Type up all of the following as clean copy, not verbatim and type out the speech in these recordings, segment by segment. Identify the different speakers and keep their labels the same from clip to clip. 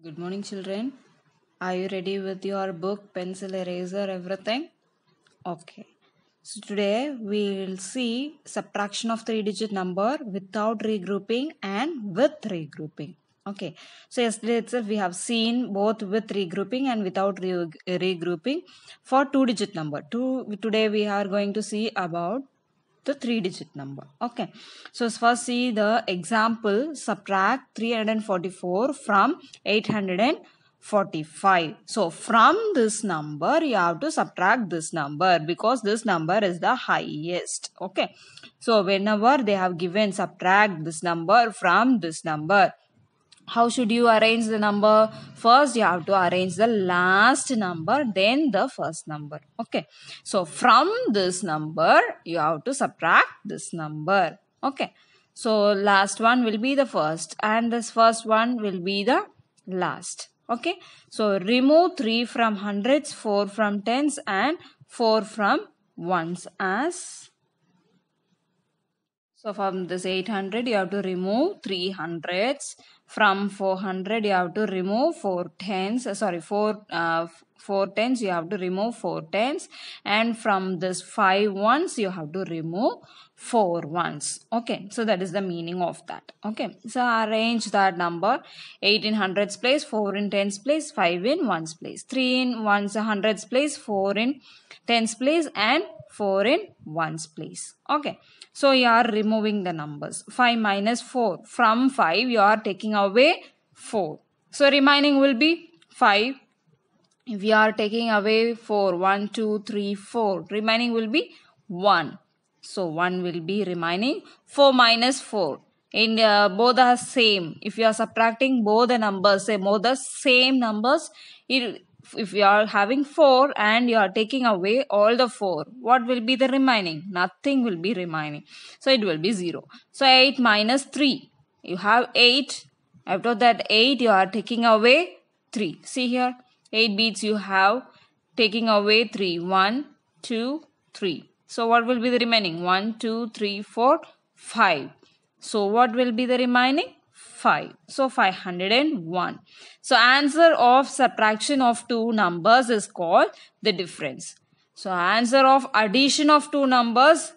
Speaker 1: Good morning, children. Are you ready with your book, pencil, eraser, everything? Okay. So today we will see subtraction of three-digit number without regrouping and with regrouping. Okay. So yesterday itself we have seen both with regrouping and without regrouping for two-digit number. Today we are going to see about the three-digit number. Okay, so first see the example. Subtract 344 from 845. So from this number you have to subtract this number because this number is the highest. Okay, so whenever they have given subtract this number from this number, how should you arrange the number? First you have to arrange the last number, then the first number. Okay, so from this number you have to subtract this number. Okay, so last one will be the first and this first one will be the last. Okay, so remove 3 from hundreds, 4 from tens and 4 from ones. As so from this 800 you have to remove 3 hundreds. From 400 you have to remove 4 tens. Four tens you have to remove 4 tens. And from this 5 ones you have to remove 4 ones. Okay, so that is the meaning of that. Okay, so arrange that number. 8 in hundreds place, 4 in tens place, 5 in ones place, 3 in ones hundreds place, 4 in tens place and 4 in ones place. Okay, so you are removing the numbers. 5 minus 4. From 5 you are taking away 4. So remaining will be 5. If you are taking away 4, 1, 2, 3, 4. Remaining will be 1. So 1 will be remaining. 4 minus 4. In both are same. If you are subtracting both the numbers, say both the same numbers, if you are having 4 and you are taking away all the 4, what will be the remaining? Nothing will be remaining. So it will be 0. So 8 minus 3. You have 8. After that 8 you are taking away 3. See here. 8 beats you have taking away 3. 1, 2, 3. So what will be the remaining? 1, 2, 3, 4, 5. So what will be the remaining? 5. So 501. So answer of subtraction of two numbers is called the difference. So answer of addition of two numbers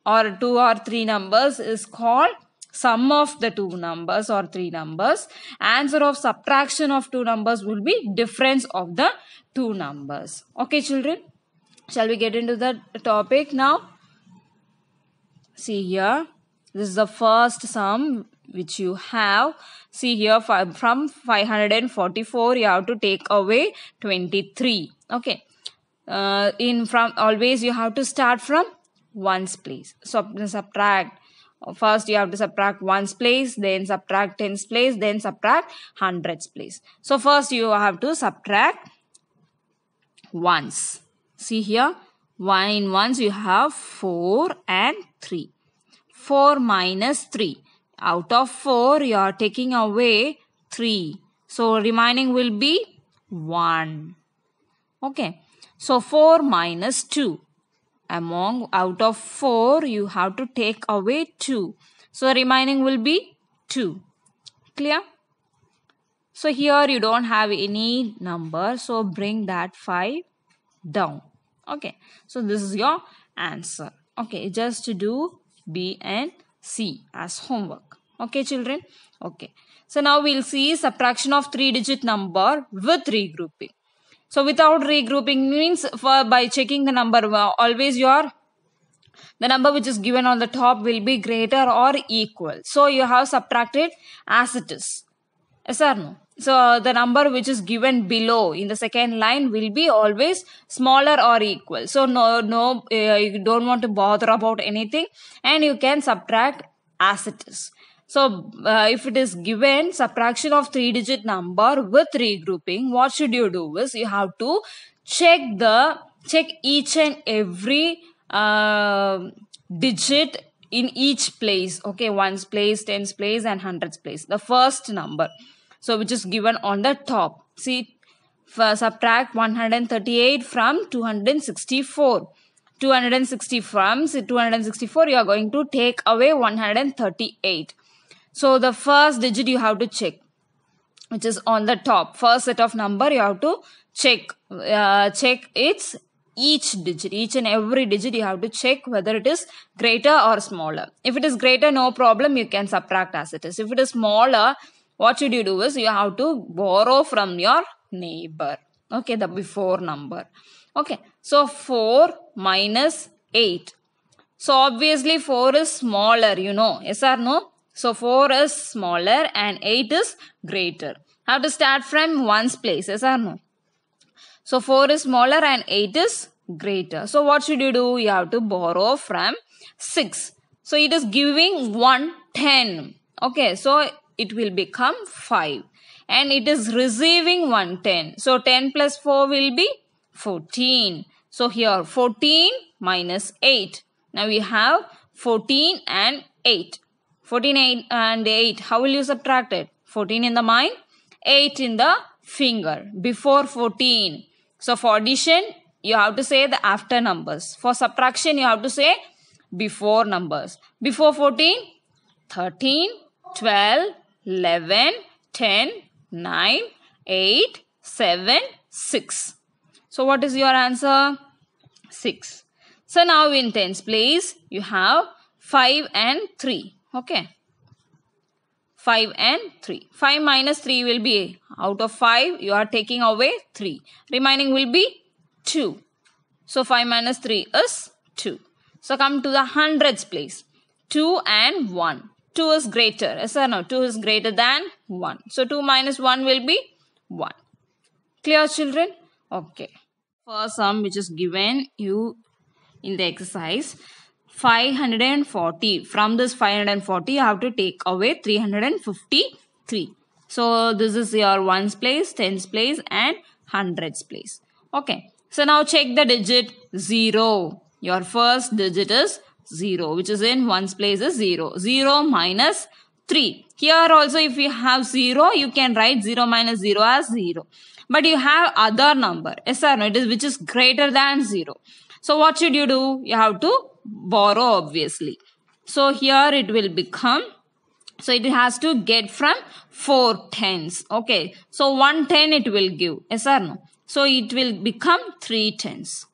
Speaker 1: or two or three numbers is called sum of the two numbers or three numbers. Answer of subtraction of two numbers will be difference of the two numbers. Okay, children. Shall we get into the topic now? See here. This is the first sum which you have. See here, from 544 you have to take away 23. Okay. From always you have to start from ones place. So subtract. First you have to subtract ones place, then subtract tens place, then subtract hundreds place. So first you have to subtract ones. See here, 1 in ones you have 4 and 3. 4 minus 3. Out of 4 you are taking away 3. So remaining will be 1. Okay. So 4 minus 2. Out of 4 you have to take away 2. So remaining will be 2. Clear? So here you don't have any number. So bring that 5 down. Okay. So this is your answer. Okay. Just to do B and C as homework. Okay, children? Okay. So now we'll see subtraction of three-digit number with regrouping. So without regrouping means by checking the number, always the number which is given on the top will be greater or equal. So you have subtracted as it is. Yes or no? So the number which is given below in the second line will be always smaller or equal. So you don't want to bother about anything and you can subtract as it is. So if it is given subtraction of three-digit number with regrouping, what should you do is you have to check each and every digit in each place. Okay, ones place, tens place and hundreds place. The first number. So which is given on the top. See, subtract 138 from 264. 260 from 264 you are going to take away 138. So the first digit you have to check. which is on the top, first set of number, you have to check its each digit, each and every digit you have to check whether it is greater or smaller. If it is greater, no problem, you can subtract as it is. If it is smaller, what should you do is you have to borrow from your neighbor, okay, the before number. Okay, so 4 minus 8. So obviously 4 is smaller, you know, yes or no? So 4 is smaller and 8 is greater. Have to start from ones place, yes or no? So 4 is smaller and 8 is greater. So what should you do? You have to borrow from 6. So it is giving 110. Okay, so it will become 5. And it is receiving 110. So 10 plus 4 will be 14. So here 14 minus 8. Now we have 14 and 8. 14 and 8. How will you subtract it? 14 in the mind, 8 in the finger. Before 14. So for addition, you have to say the after numbers. For subtraction, you have to say before numbers. Before 14, 13, 12, 11, 10, 9, 8, 7, 6. So what is your answer? 6. So now in tens place, you have 5 and 3. Okay. 5 and 3. 5 minus 3 will be, out of 5, you are taking away 3. Remaining will be 2. So 5 minus 3 is 2. So come to the hundreds place. 2 and 1. 2 is greater. Yes or no? 2 is greater than 1. So 2 minus 1 will be 1. Clear, children? Okay. First sum which is given you in the exercise, 540. From this 540, you have to take away 353. So this is your ones place, tens place and hundreds place. Okay. So now check the digit 0. Your first digit is 0, which is in ones place is 0. 0 minus 3. Here also if you have 0, you can write 0 minus 0 as 0. But you have other number, yes or no, it is which is greater than 0. So what should you do? You have to borrow obviously. So here it will become, so it has to get from 4 tens. Okay. So 110 it will give, yes or no? So it will become 3 tens.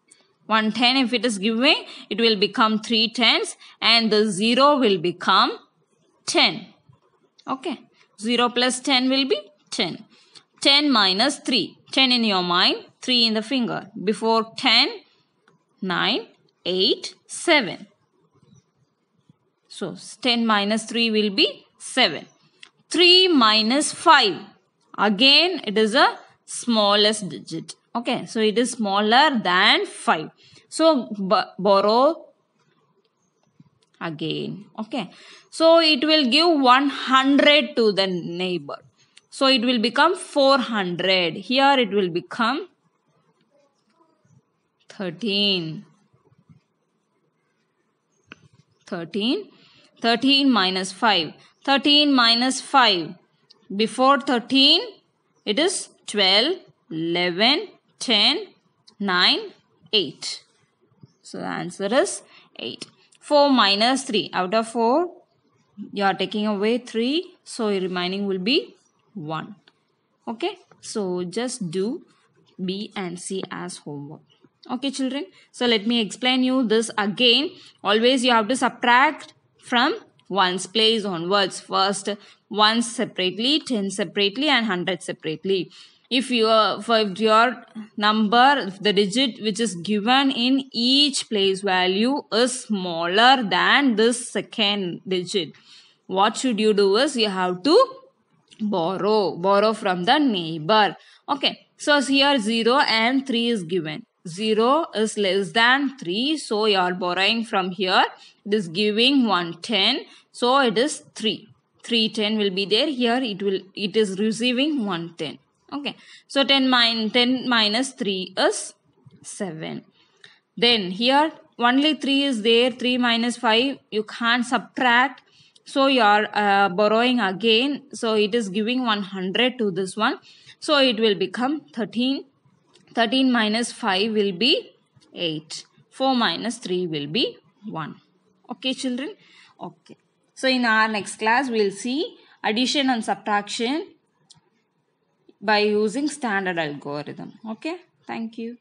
Speaker 1: 110 if it is giving, it will become 3 tens and the 0 will become 10. Okay. 0 plus 10 will be 10. 10 minus 3. 10 in your mind, 3 in the finger. Before 10, 9, 8, 7. So 10 minus 3 will be 7. 3 minus 5. Again, it is a smallest digit. Okay, so it is smaller than 5. So borrow again. Okay, so it will give 100 to the neighbor. So it will become 400. Here it will become 13. 13. 13 minus 5. 13 minus 5. Before 13, it is 12, 11, 10, 9, 8. So the answer is 8. 4 minus 3. Out of 4, you are taking away 3. So your remaining will be 1. Okay. So just do B and C as homework. Okay, children. So let me explain you this again. Always you have to subtract from ones place onwards. First ones separately, 10 separately and 100 separately. If your number, the digit which is given in each place value is smaller than this second digit, what should you do is you have to borrow from the neighbor. Okay, so here 0 and 3 is given. 0 is less than 3, so you are borrowing from here. It is giving 110, so it is 3. 310 will be there. Here it is receiving 110. Okay, so 10 minus 3 is 7. Then here only 3 is there. 3 minus 5 you can't subtract. So you are borrowing again. So it is giving 100 to this one. So it will become 13. 13 minus 5 will be 8. 4 minus 3 will be 1. Okay, children? Okay. So in our next class, we will see addition and subtraction by using standard algorithm. Okay, thank you.